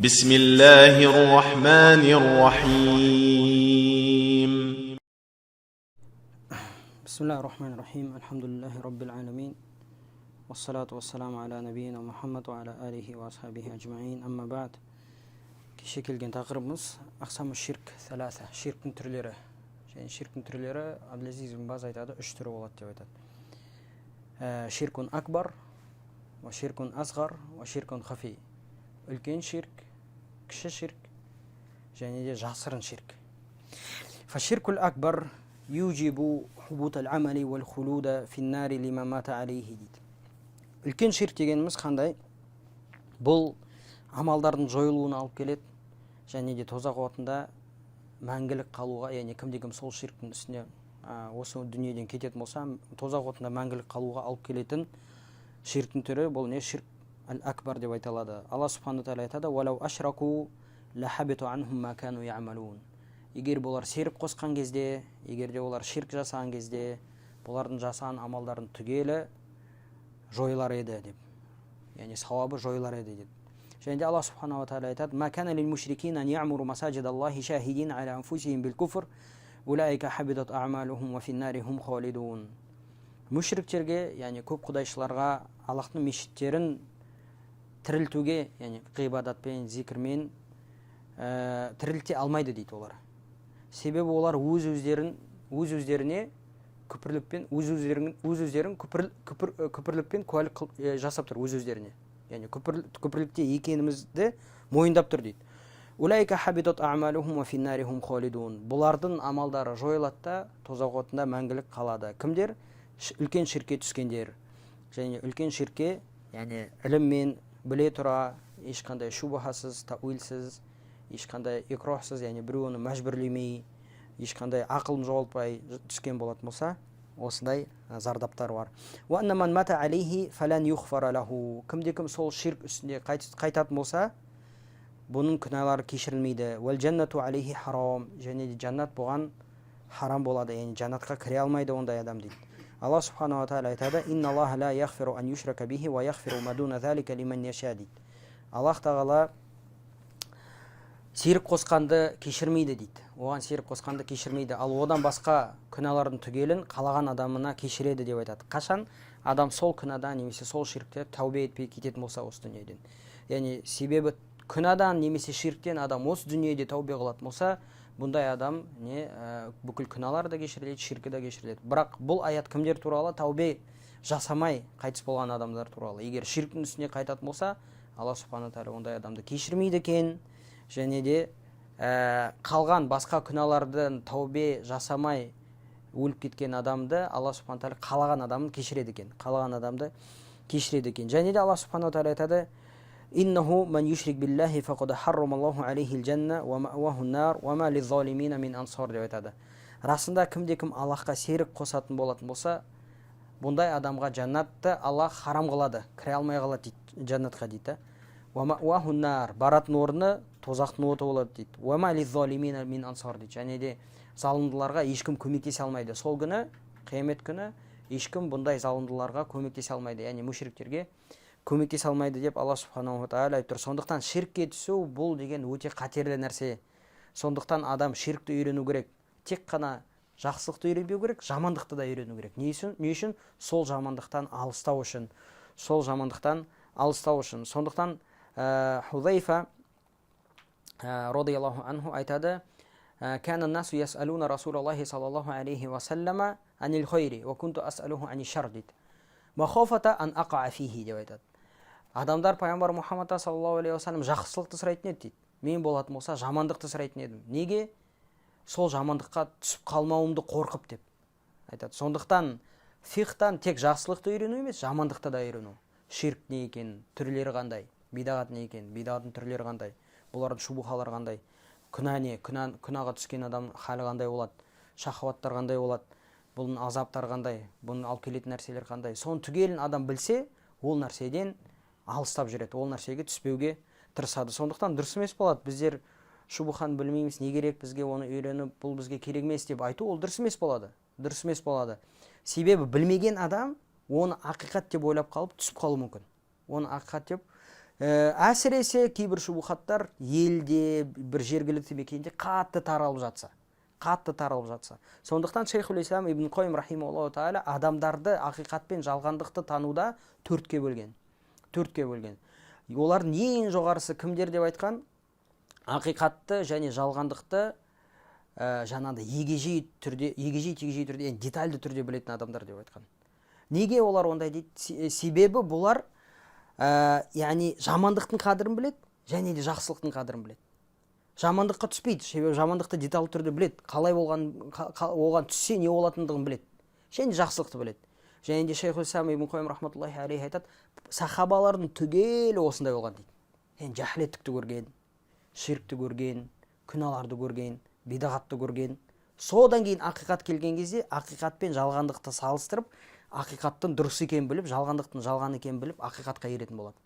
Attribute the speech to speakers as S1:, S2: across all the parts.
S1: بسم الله الرحمن الرحيم
S2: بسم الله الرحمن الرحيم الحمد لله رب العالمين والصلاة والسلام على نبينا محمد وعلى آله وأصحابه أجمعين أما بعد кеше келген тақырыбымыз أقسام الشرك ثلاثة ширктің түрлері және ширктің түрлері Абдулазиз ибн Баз айтады 3 түрі болады деп айтады. Ширкун акбар, ва ширкун асғар, ва ширкун хафи. Үлкен ширк, кіші ширк және де жасырын ширк. Фаширкул акбар юджибу хубут ал-амали вал хулуда финнари лима мата алейхи дейді. Үлкен ширк дегеніміз қандай? Бұл амалдардың жойылуына алып келеді және де тозақ отында мәңгілік қалуға, яғни кімде-кім сол ширктің үстіне осы дүниеден кететін болса, тозақ отында мәңгілік қалуға алып келетін ширктің түрі бұл не? Ширк ал-акбар деп айтылады. Алла субхану тағала айтады: "Валау ашраку лахабиту анхум ма кану яъмалун." Егер бұлар серік қосқан кезде, егер де олар ширк жасаған кезде, бұлардың жасаған амалдарын түгелі жойылар еді деп. Яғни сауабы жойылар еді деп. Және де Алла субхану тағала айтады: "Ма кана лил мушрикин ан яъмуру масаджидаллахи шахидин аля анфусихим бил куфр, улаика хабитат аъмалухум ва финнари хум халидун." Мушриктерге, яғни көп құдайшыларға Аллахтың мешіттерін тірілтуге, яғни ғибадатпен, зикірмен тірілте алмайды дейді олар. Себебі олар өз-өздеріне күпірлікпен, өз-өздерін күпірлікпен куәлік жасап тұр өз-өздеріне. Яғни күпірлікте екенімізді мойындап тұр дейді. Улайка хабитат аъмалухум ва финнари хум халидун. Бұлардың амалдары жойылады да тозақ отында мәңгілік қалады. Кімдер? Үлкен ширкке түскендер. Және үлкен ширкке, яғни іліммен біле тұра, ешқандай шубахасыз, тауилсіз, ешқандай икрохсыз, яғни біреуін мәжбүрлемей, ешқандай ақылын жоғалтпай түскен болатын болса, осындай зардаптар бар. Ва анна ман мата алейхи фалан юхфара лаху. Кімде-кім сол ширк үстінде қайтатын болса, бұның күнәлары кешірілмейді. Вал джаннату алейхи харам. Және де жаннат бұған харам болады, яғни жаннатқа кіре алмайды ондай адам дейді. Алла субхану тағала айтады: "Инна Аллаха ла яғфиру ан юшрака бихи ва яғфиру ма дуна залика лиман яша" дейді. Аллах тағала серік қосқанды кешірмейді дейді. Оған серік қосқанды кешірмейді, ал одан басқа күнәлардың түгелін қалаған адамына кешіреді деп айтады. Қашан адам сол күнәдан немесе сол ширктен тәубе етпей кететін болса осы дүниеден. Яғни себебі күнәдан немесе ширктен адам осы дүниеде тәубе қылатын болса, бұндай адам бүкіл күнәлар да кешіріледі, ширкі да кешіріледі. Бірақ бұл аят кімдер туралы? Тәубе жасамай қайтыс болған адамдар туралы. Егер ширктің үстіне қайтатын болса, Алла субхану тағала ондай адамды кешірмейді екен. Және де қалған басқа күнәлардан тәубе жасамай өліп кеткен адамды Алла субхану тағала қалаған адамын кешіреді екен. Қалаған адамды кешіреді екен. Және де Алла субхану тағала айтады: "Иннаху ман юшрик биллахи фақад харрамаллаху алейхил жанна ва маъваху нар ва ма лиззалимина мин ансар" деп айтады. Расында кімде-кім Аллахқа серік қосатын болатын болса, бұндай адамға жаннатты Аллах харам қылады, кіре алмай қалады дейді, жаннатқа дейді. Ва маъваху нар, баратын орны тозақтың оты болады дейді. Ва ма лиззалимина мин ансар дейді. Және де залымдыларға ешкім көмектесе алмайды. Сол күні, қиямет күні, ешкім бұндай залымдыларға көмектесе алмайды, яғни мушриктерге көмектесе алмайды деп Алла субханаһу тағала айтып тұр. Сондықтан ширкке түсу бұл деген өте қатерлі нәрсе. Сондықтан адам ширкті үйрену керек. Тек қана жақсылықты үйренбеу керек, жамандықты да үйрену керек. Не үшін? Сол жамандықтан алыстау үшін. Сондықтан Хузайфа радияллаху анху айтады: "Кана насу ясалуна Расулаллахи саллаллаху алейхи ва саллама анил хайри ва кунту асалуху ани шар" дейді. Махафата ан ақа фихи деп айтады. Адамдар пайғамбар Мұхаммад саллаллаху алейхи ва саллам жақсылықты сұрайтын еді дейді. Мен болатын болса жамандықты сұрайтын едім. Неге? Сол жамандыққа түсіп қалмауымды қорқып деп айтады. Сондықтан фихтан тек жақсылықты үйрену емес, жамандықты да үйрену. Ширк не екен, түрлері қандай, бидағат не екен, бидағаттың түрлері қандай, бұлардың шубухалар қандай, күнә не, күнәға түскен адам халі қандай болады, шахваттар қандай болады, бұның азаптар қандай, бұның алып келетін нәрселер қандай. Соны түгелін адам білсе, ол нәрседен алыстап жүреді, ол нәрсеге түспеуге тырысады. Сондықтан дұрыс емес болады. Біздер шубухан білмейміз, не керек бізге оны үйреніп, бұл бізге керек емес деп айту, ол дұрыс емес болады. Себебі білмеген адам оны ақиқат деп ойлап қалып түсіп қалуы мүмкін. Оны ақиқат деп Әсіресе кейбір шубухаттар елде, бір жергілікті мекенде қатты таралып жатса. Сондықтан Шейхул Ислам Ибн Қойым рахимахуллаху тағала адамдарды ақиқат пен жалғандықты тануда төртке бөлген. Олардың ең жоғарысы кімдер деп айтқан? Ақиқатты және жалғандықты жаңағыдай егежей түрде, детальды түрде білетін адамдар деп айтқан. Неге олар ондай дейді? Себебі бұлар яғни жамандықтың қадірін біледі және де жақсылықтың қадірін біледі. Жамандыққа түспейді, себебі жамандықты деталды түрде біледі, қалай оған түссе не болатындығын біледі, және жақсылықты біледі. Және де Шейхул Ислам Ибн Қойым рахматуллахи алейхи айтады, сахабалардың түгелі осындай болған дейді. Яғни жахилеттікті көрген, ширкті көрген, күнәларды көрген, бидағатты көрген. Содан кейін ақиқат келген кезде ақиқат пен жалғандықты салыстырып, ақиқаттың дұрыс екенін біліп, жалғандықтың жалған екенін біліп, ақиқатқа еретін болады.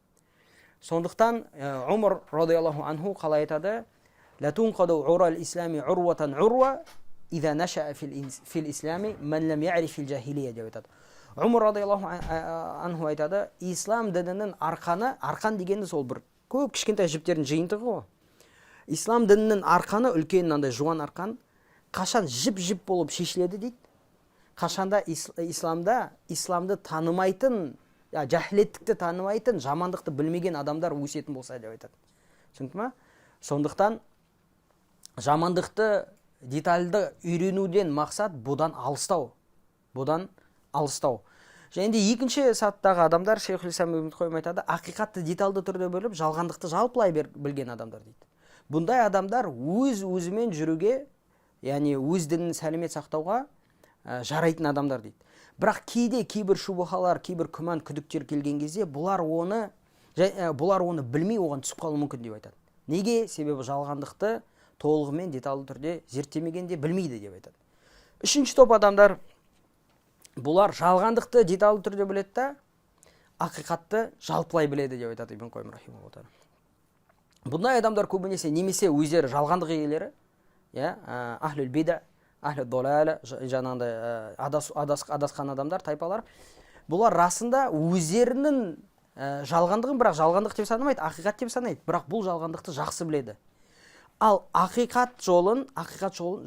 S2: Сондықтан Умар радиаллаху анху қалай айтады? لا تنقض عرى الإسلام عروة عروة إذا نشأ في الإسلام من لم يعرف الجاهلية деп айтады. Умар радиаллаху анху айтады, ислам дінінің арқан дегенді сол бір көп кішкентай жіптердің жиынтығы ғой. Ислам дінінің арқаны, үлкен мынандай жуан арқан, қашан жіп болып шешіледі дейді. Қашанда исламды танымайтын, жахилеттікті танымайтын, жамандықты білмеген адамдар өсетін болса деп айтады. Түсінді ме? Сондықтан жамандықты детальды үйренуден мақсат бұдан алыстау. Және де екінші саттағы адамдар, Шейхул Ислам Ибн Қойым айтады, ақиқатты детальды түрде бөліп, жалғандықты жалпылай білген адамдар дейді. Бұндай адамдар өз-өзімен жүруге, яғни өз дінін сәлемет сақтауға жарайтын адамдар дейді. Бірақ кейбір шубухалар, кейбір күмән күдіктер келген кезде бұлар оны білмей оған түсіп қалуы мүмкін деп айтады. Неге? Себебі жалғандықты толығымен деталды түрде зерттемегенде білмейді деп айтады. Үшінші топ адамдар, бұлар жалғандықты деталды түрде біледі да, ақиқатты жалпылай біледі деп айтады Ибн Қойым рахимахуллаху тағала. Бұндай адамдар көбінесе немесе өздері жалғандық иелері, ахлюл бида, ахлюл долала, жаңағыдай адасқан адамдар, тайпалар, бұлар расында өздерінің жалғандығын, бірақ жалғандық деп санамайды, ақиқат деп санайды, бірақ бұл жалғандықты жақсы біледі. Ал ақиқат жолын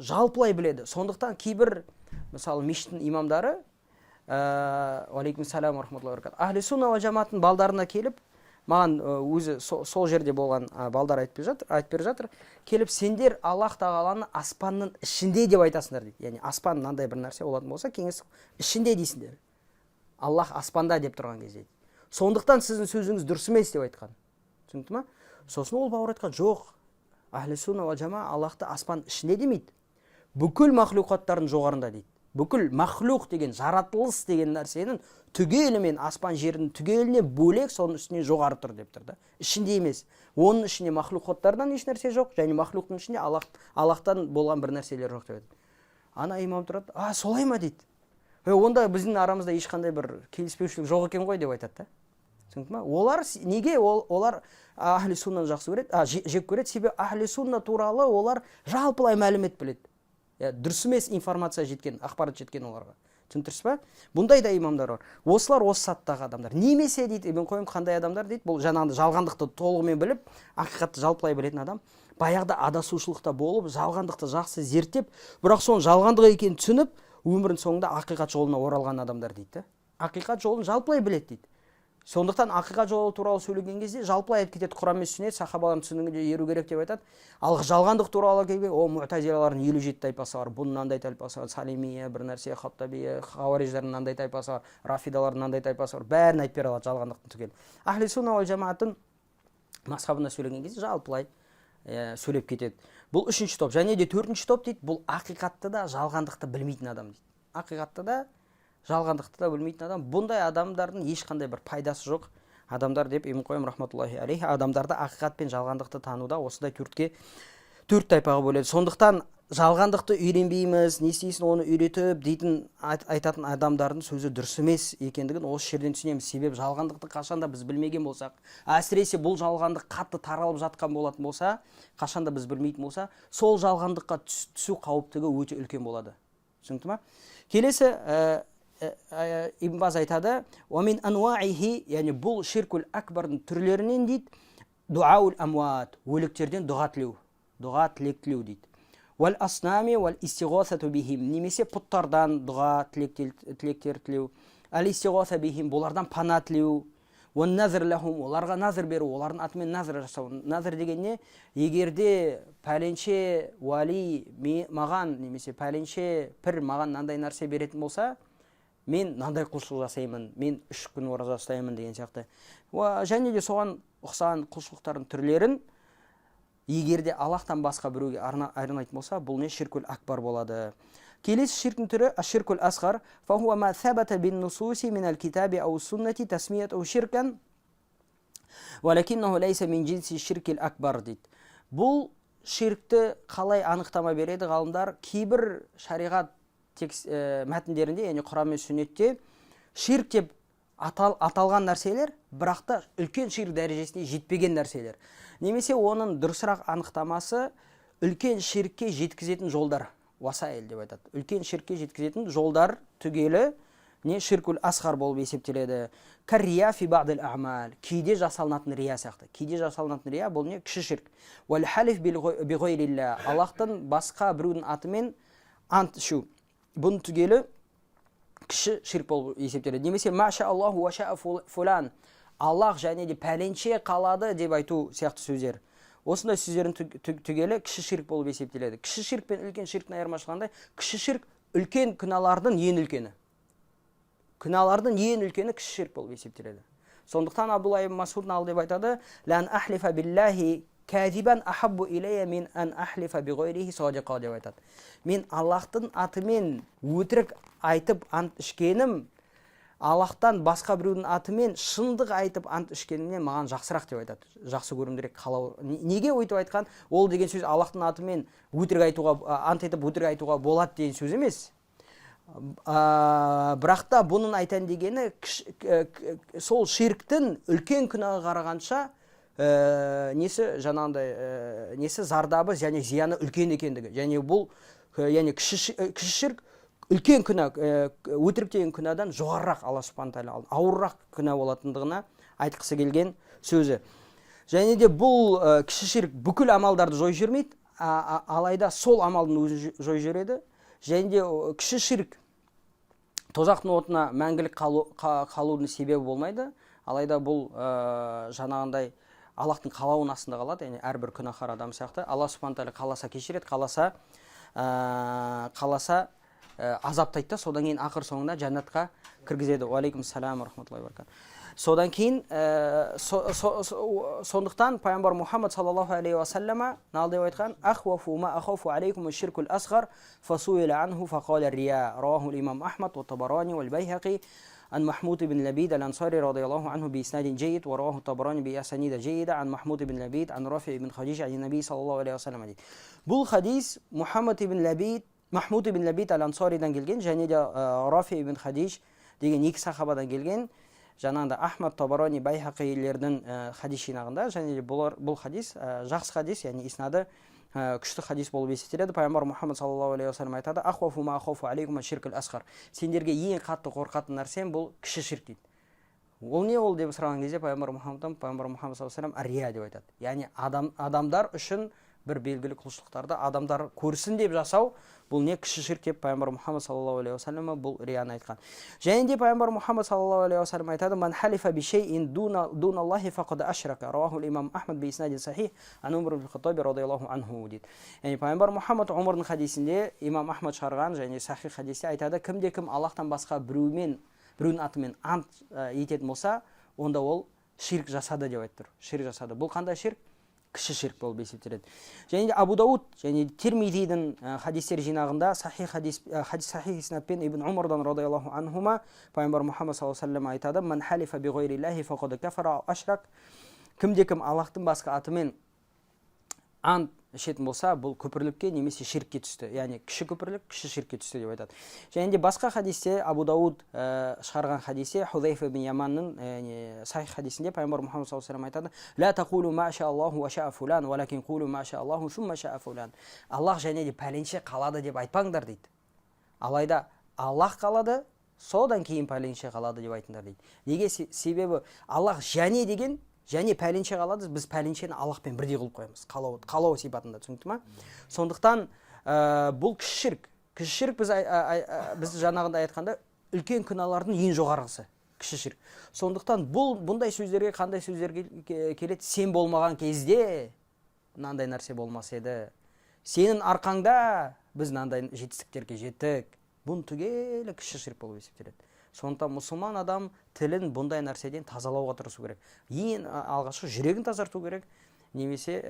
S2: жалпылай біледі. Сондықтан кейбір, мысалы, мешіттің имамдары, алейкум салам ва рахматуллахи ва баракатух, ахли сунна ва жамааттың балдарына келіп, маған өзі сол жерде болған балдар айтып беріп жатыр, келіп, сендер Аллах тағаланы аспанның ішінде деп айтасыңдар дейді. Яғни аспан мынандай бір нәрсе болатын болса, кеңес ішінде дейсіңдер. Аллах аспанда деп тұрған кезде. Сондықтан сіздің сөзіңіз дұрыс емес деп айтқан. Түсінді ме? Сосын ол бауыр айтқан, жоқ, ахли сунна ва жама Аллахты аспан ішінде демейді. Бүкіл махлуқаттардың жоғарында дейді. Бүкіл махлуқ деген, жаратылыс деген нәрсенің түгелімен аспан жерінің түгеліне бөлек, соның үстіне жоғары тұр деп тұрды. Ішінде емес. Оның ішінде махлуқаттардан еш нәрсе жоқ, және махлуқтың ішінде Аллахтан болған бір нәрселер жоқ деп. Ана имам тұрады, солай ма дейді. Онда біздің арамызда ешқандай бір келіспеушілік жоқ екен ғой деп айтады да. Түсінді ме? Олар неге? Олар ахли суннаны жақсы көреді, жек көреді, себебі ахли сунна туралы олар жалпылай мәлімет біледі. Дұрыс емес информация жеткен, ақпарат жеткен оларға. Түсіндірсіз ба? Бұндай да имамдар бар. Осылар осы саттағы адамдар. Немесе дейді, Ибн Қойым қандай адамдар дейді? Бұл жаңағыдай жалғандықты толығымен біліп, ақиқатты жалпылай білетін адам, баяғыда адасушылықта болып, жалғандықты жақсы зерттеп, бірақ соның жалғандық екенін түсініп, өмірінің соңында ақиқат жолына оралған адамдар дейді. Ақиқат жолын жалпылай біледі дейді. Сондықтан ақиқат жолы туралы сөйлеген кезде жалпылай айтып кетеді, Құран мен сүннет, сахабалардың түсінігінде еру керек деп айтады. Ал жалғандық туралы келген, муътазилалардың 57 тайпасы бар, бұның мынандай тайпасы бар, салимия, бір нәрсе, хаттабия, хауариждардың мынандай тайпасы бар, рафидалардың мынандай тайпасы бар, бәрін айтып бере алады жалғандықтың түгел. Ахли сунна ва жамааттың мазхабына сөйлеген кезде жалпылай сөйлеп кетеді. Бұл үшінші топ. Және де төртінші топ дейді, бұл ақиқатты да жалғандықты білмейтін адам дейді. Ақиқатты да жалғандықты да білмейтін адам. Бұндай адамдардың ешқандай бір пайдасы жоқ адамдар деп Ибн Қойым рахматуллахи алейхи адамдарды ақиқат пен жалғандықты тануда осындай төрт тайпаға бөледі. Сондықтан жалғандықты үйренбейміз, не істейсің оны үйретіп дейтін айтатын адамдардың сөзі дұрыс емес екендігін осы жерден түсінеміз. Себебі жалғандықты қашанда біз білмеген болсақ, әсіресе бұл жалғандық қатты таралып жатқан болатын болса, қашанда біз білмейтін болса, сол жалғандыққа түсу қауіптігі өте үлкен болады. Түсінікті ме? Келесі Ибн Баз айтады, "Уамин ануаихи", яғни бұл ширкул акбардың түрлерінен дейді, дуаул амуат, өліктерден дұға тілеу, дұға тілек тілеу дейді. Уал аснами уал истиғосату бихим, немесе пұттардан дұға тілектер тілеу. Ал истиғоса бихим, бұлардан пана тілеу. Уан назр лахум, оларға назр беру, олардың атымен назр жасау. Назр деген не? Егерде пәленше уали маған, немесе пәленше пір маған нандай нәрсе беретін болса, мен нандай құлшылық жасаймын, мен 3 күн ораза ұстаймын деген сияқты. Және де соған ұқсаған құлшылықтардың түрлерін егерде Аллахтан басқа біреуге арнайтын болса, бұл не? Ширкул акбар болады. Келесі ширктің түрі аширкул асғар, фахуа ма сабата бин нусуси минал китаби ау суннати тасмияту ширкан, валакиннаху лайса мин джинси ширкил акбар дейді. Бұл ширкті қалай анықтама береді ғалымдар? Кейбір шариғат мәтіндерінде, яғни Құран мен сүннетте ширк деп аталған нәрселер, бірақ та үлкен ширк дәрежесіне жетпеген нәрселер. Немесе оның дұрысырақ анықтамасы үлкен ширкке жеткізетін жолдар, васаил деп айтады. Үлкен ширкке жеткізетін жолдар түгелі не ширкул асғар болып есептеледі. Каррия фи ба'дил а'мал, кейде жасалынатын рия сияқты. Кейде жасалынатын рия бұл не? Кіші ширк. Уал халиф би гойрилля, Аллахтан басқа біреудің атымен ант ішу. Бұны түгелі кіші ширк болып есептеледі. Немесе маша Аллаху ва ша'a фулан, Аллах және де пәленше қалады деп айту сияқты сөздер. Осындай сөздердің түгелі кіші ширк болып есептеледі. Кіші ширк пен үлкен ширктің айырмашылығында, кіші ширк үлкен күнәлардың ең үлкені. Күнәлардың ең үлкені кіші ширк болып есептеледі. Сондықтан Абдулла ибн Масудың алды деп айтады, "Лан ахлифа биллахи кадибан ахаббу илайя мин ан ахлифа би гойрихи садиқа" деп айтады. Мен Аллахтың атымен өтірік айтып ант ішкенім, Аллахтан басқа біреудің атымен шындық айтып ант ішкенімнен маған жақсырақ деп айтады. Жақсы көрімдірек қалау. Неге өйтіп айтқан? Ол деген сөз Аллахтың атымен өтірік айтуға, ант етіп өтірік айтуға болады деген сөз емес. Бірақ та бұның айтан дегені сол ширктің үлкен күнәға қарағанша несі жаңағындай несі зардабы және зияны үлкен екендігі. Және бұл яғни кіші ширк үлкен күнә, өтірік деген күнәдан жоғарырақ, Алла субхана тағала ауыррақ күнә болатындығына айтқысы келген сөзі. Және де бұл кіші ширк бүкіл амалдарды жойып жібермейді, алайда сол амалдың өзін жойып жібереді. Және де кіші ширк тозақтың отына мәңгілік қалудың себебі болмайды. Алайда бұл жаңағындай Аллахтың қалауының астында қалады, яғни әрбір күнәһар адам сияқты. Алла субхана тағала қаласа кешіреді, қаласа азаптайды, содан кейін ақыр соңында жәннатқа кіргізеді. Уалейкум салам рахматуллахи баракат. Содан кейін сондықтан пайғамбар Мұхаммад саллаллаху алейхи ва саллама налды деп айтқан: "Ахвафу ма ахафу алейкум аш-ширкул асғар фасуила анху фақала рия", раваху имам Ахмад ва Табарани вал Байхақи عن محمود بن لبيد الأنصاري رضي الله عنه بإسناد جيد، ورواه الطبراني بأسانيد جيدة عن محمود بن لبيد عن رافع بن خديج عن النبي صلى الله عليه وسلم. бұл хадис Mahmud ibn Labid al-Ansariдан келген, және де Рафи ибн Хадиж деген екі сахабадан келген. Жаңағында Ахмад, Табарани, Байхақилердің хадис жинағында, және де бұл хадис жақсы хадис, яғни иснады күшті хадис болып есептеледі. Пайғамбар Мұхаммад саллаллаху алейхи ва саллям айтады: "Ахвафу ма ахафу алейкум аш-ширкул асғар", сендерге ең қатты қорқатын нәрсем бұл кіші ширк дейді. Ол не ол деп сұраған кезде пайғамбар Мұхаммад саллаллаху алейхи ва саллям рия деп айтады. Яғни адамдар үшін бір белгілі құлшылықтарды адамдар көрсін деп жасау, бұл не? Кіші ширк деп пайғамбар Мұхаммад саллаллаху алейхи ва саллям бұл рияны айтқан. Және де пайғамбар Мұхаммад саллаллаху алейхи ва саллям айтады: "Ман халифа би шейин дуналлахи фақад ашрака", раваху имам Ахмад би иснадин сахих ан Умар ибн Хаттаб радияллаху анху дейді. Яғни пайғамбар Мұхаммад Умардың хадисінде, имам Ахмад шығарған және сахих хадисте айтады: "Кімде кім Аллахтан басқа біреудің атымен ант ететін болса, онда ол ширк жасады" деп айтты. Ширк жасады. Бұл қандай ширк? Кіші ширк болып есептеледі. Және де Абу Дауд және Тирмидидің хадистер жинағында сахих иснадпен Ибн Умардан радияллаху анхума пайғамбар Мұхаммад саллаллаху алейхи ва саллям айтады: "Ман халифа би гойриллахи фақад кафара ашрак", кімде кім Аллахтың басқа атымен ант ішетін болса, бұл күпірлікке немесе ширкке түсті. Яғни кіші күпірлік, кіші ширкке түсті деп айтады. Және де басқа хадисте, Абу Дауд шығарған хадисте, Худайфа ибн Яманның сахих хадисінде пайғамбар Мұхаммад саллаллаху алейхи ва саллям айтады: "Ла тақулу ма ша Аллаху ва ша'a фулан, валакин қулу ма ша Аллаху сумма ша'a фулан". Аллах және де пәленше қалады деп айтпаңдар дейді. Алайда Аллах қалады, содан кейін пәленше қалады деп айтыңдар дейді. Неге? Себебі Аллах және деген, және пәленше қалады, біз пәленшені Аллахпен бірдей қылып қоямыз, қалау сипатында, түсінікті ма? Сондықтан бұл кіші ширк біз жаңағында айтқанда үлкен күнәлардың ең жоғарғысы кіші ширк. Сондықтан бұндай сөздерге қандай сөздер келеді? Сен болмаған кезде мынандай нәрсе болмас еді. Сенің арқаңда біз мынандай жетістіктерге жеттік. Бұн түгелі кіші ширк болып есептеледі. Сондықтан мұсылман адам тілін бұндай нәрседен тазалауға тырысу керек. Ең алғашқы жүрегін тазарту керек, немесе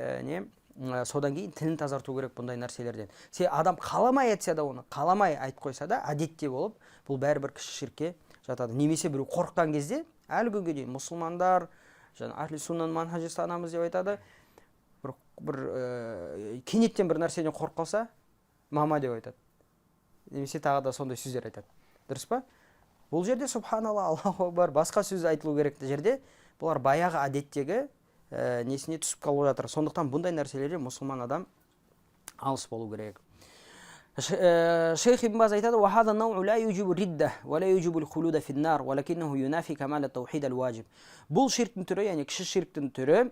S2: содан кейін тілін тазарту керек бұндай нәрселерден. Адам қаламай айтса да, оны қаламай айтып қойса да, әдетте болып, бұл бәрібір кіші ширкке жатады. Немесе біреу қорыққан кезде, әлі күнге дейін мұсылмандар, ахли суннаның манхажы ұстанамыз деп айтады, бір кенеттен бір нәрседен қорқып қалса, мама деп айтады. Немесе тағы да сондай сөздер айтады. Дұрыс па? Бұл жерде субханалла, Аллаху акбар, басқа сөз айтылу керек жерде, бұлар баяғы әдеттегі несіне түсіп қалып жатыр. Сондықтан бұндай нәрселерден мұсылман адам алыс болу керек. Шейх Ибн Баз айтады: "Вахаза нау ла юджибу ридда ва ла юджибу al-khuluda fi an-nar, валакиннаху юнафи камал at-таухид al-ваджиб." Бұл ширктің түрі, яғни кіші ширктің түрі,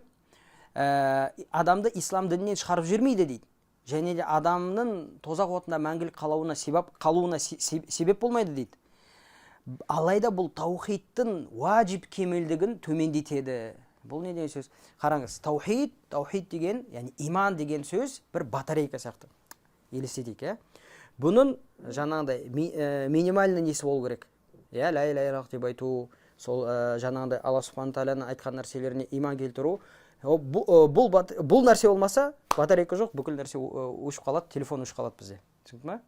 S2: адамды ислам дінінен шығарып жібермейді дейді. Және де адамның тозақ отында мәңгілік қалуына себеп болмайды дейді. Алайда бұл таухидтың ваджиб кемелдігін төмендетеді. Бұл не деген сөз? Қараңыз, таухид деген, яғни иман деген сөз бір батарейка сияқты. Елестетейік, бұның жаңағыдай минимальный несі болу керек. Ла иляха иллаллах деп айту, сол жаңағыдай Алла субхана тағаланың айтқан нәрселеріне иман келтіру. Бұл нәрсе болмаса, батарейка жоқ, бүкіл нәрсе өшіп қалады, телефон өшіп қалады бізде. Түсінді ме?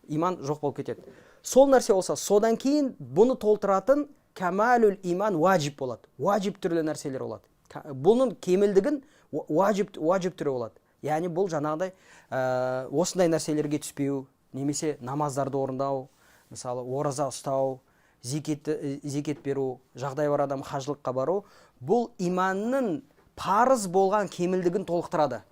S2: Иман жоқ болып кетеді. Сол нәрсе болса, содан кейін бұны толтыратын камалул иман ваджиб болады. Ваджиб түрлі нәрселер болады. Бұның кемелдігін ваджиб түрі болады. Яғни бұл жаңағыдай осындай нәрселерге түспеу, немесе намаздарды орындау, мысалы ораза ұстау, зекет беру, жағдай бар адам хажылыққа бару, бұл иманның парыз болған кемелдігін толықтырады.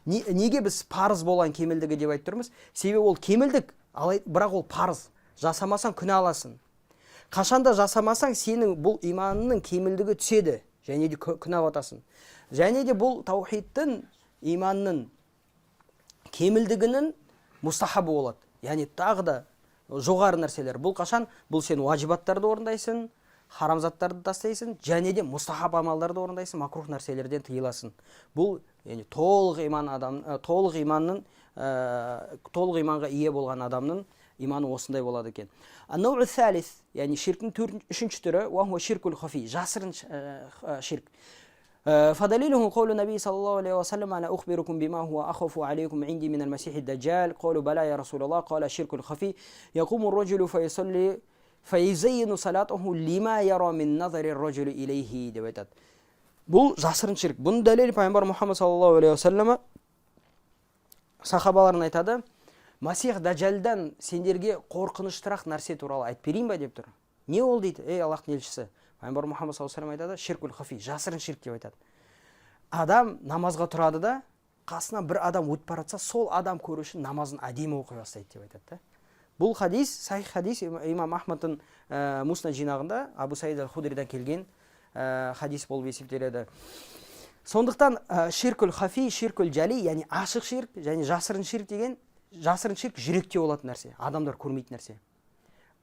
S2: Неге біз парыз болған кемелдігі деп айтып тұрмыз? Себебі ол кемелдік, бірақ ол парыз. Жасамасаң күнә аласың. Қашанда жасамасаң, сенің бұл иманының кемелдігі түседі, және де күнә батасың. Және де бұл таухидтың, иманның кемелдігінің мустахабы болады. Яғни тағы да жоғары нәрселер. Бұл қашан? Бұл сен ваджибаттарды орындайсың, харамзаттарды тастайсың, және де мустахаб амалдарды орындайсың, макрух нәрселерден тыйыласың. Бұл толық иманға ие болған адамның иманы осындай болады екен. Ан-нау ат-салис, яғни ширктің үшінші түрі, уахуа ширкул хафи, жасырын ширк. فدليله قول النبي صلى الله عليه وسلم: أنا أخبركم بما هو أخف عليكم عندي من المسيح الدجال. قالوا: بلى يا رسول الله. قال: الشرك الخفي يقوم الرجل فيصلي فيزين صلاته لما يرى من نظر الرجل إليه деп айтады. Бұл жасырын ширк. Бұның дәлелі пайғамбар Мұхаммад саллаллаху алейхи уассалам сахабаларына айтады: Масих Даджалдан сендерге қорқыныштырақ нәрсе туралы айтып берейін ба деп тұр. Не ол дейді? Ей Аллахтың елшісі. Пайғамбар Мұхаммад саллаллаху алейхи айтады: ширкул хафи, жасырын ширк деп айтады. Адам намазға тұрады да, қасынан бір адам өтіп баратса, сол адам көру үшін намазын әдемі оқи бастайды деп айтады. Бұл хадис, сахих хадис, имам Ахмадтың Муснад жинағында Абу Саид аль-Худридан келген хадис болып есептеледі. Сондықтан ширкул хафи, ширкул жали, яғни ашық ширк, және жасырын ширк деген, жасырын ширк жүректе болатын нәрсе, адамдар көрмейтін нәрсе.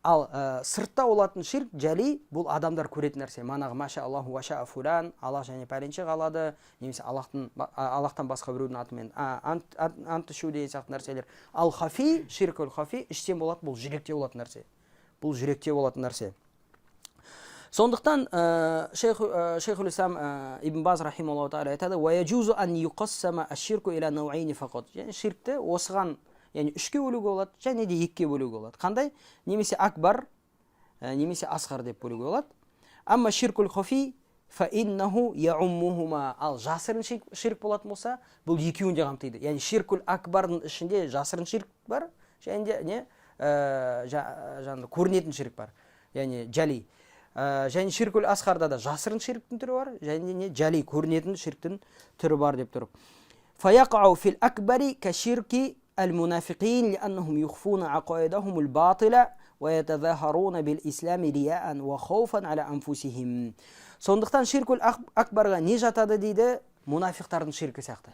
S2: Ал сыртта болатын ширк, жали, бұл адамдар көретін нәрсе. Манағы маша Аллаху ва ша фулан, Аллах және пәленше қалады, немесе Аллахтан басқа біреудің атымен ант ішу деген сияқты нәрселер. Ал хафи, ширкул хафи, іштен болады, бұл жүректе болатын нәрсе. Бұл жүректе болатын нәрсе. Сондықтан шейхул ислам Ибн Баз рахималлаху тағала айтады: "Ва яджузу ан юқассама аш-ширку иля науайни фақат." Яғни ширкті осыған, яғни үшке бөлуге болады, және де екіге бөлуге болады. Қандай? Немесе акбар, немесе асғар деп бөлуге болады. Амма ширкул хафи фа иннаху яуммухума. Ал жасырын ширк болатын болса, бұл екеуін де қамтиды. Яғни ширкул акбардың ішінде жасырын ширк бар, және де көрінетін ширк бар, яғни жали. Және ширкул асқарда да жасырын ширктің түрі бар, және жали, көрінетін ширктің түрі бар деп тұрып. Фаяқау фил акбари ка ширки المنافقين لأنهم يخفون عقائدهم الباطلة ويتظاهرون بالإسلام رياء وخوفا على أنفسهم. Сондықтан ширкул акбарға не жатады дейді? Мұнафиқтардың ширкі сияқты.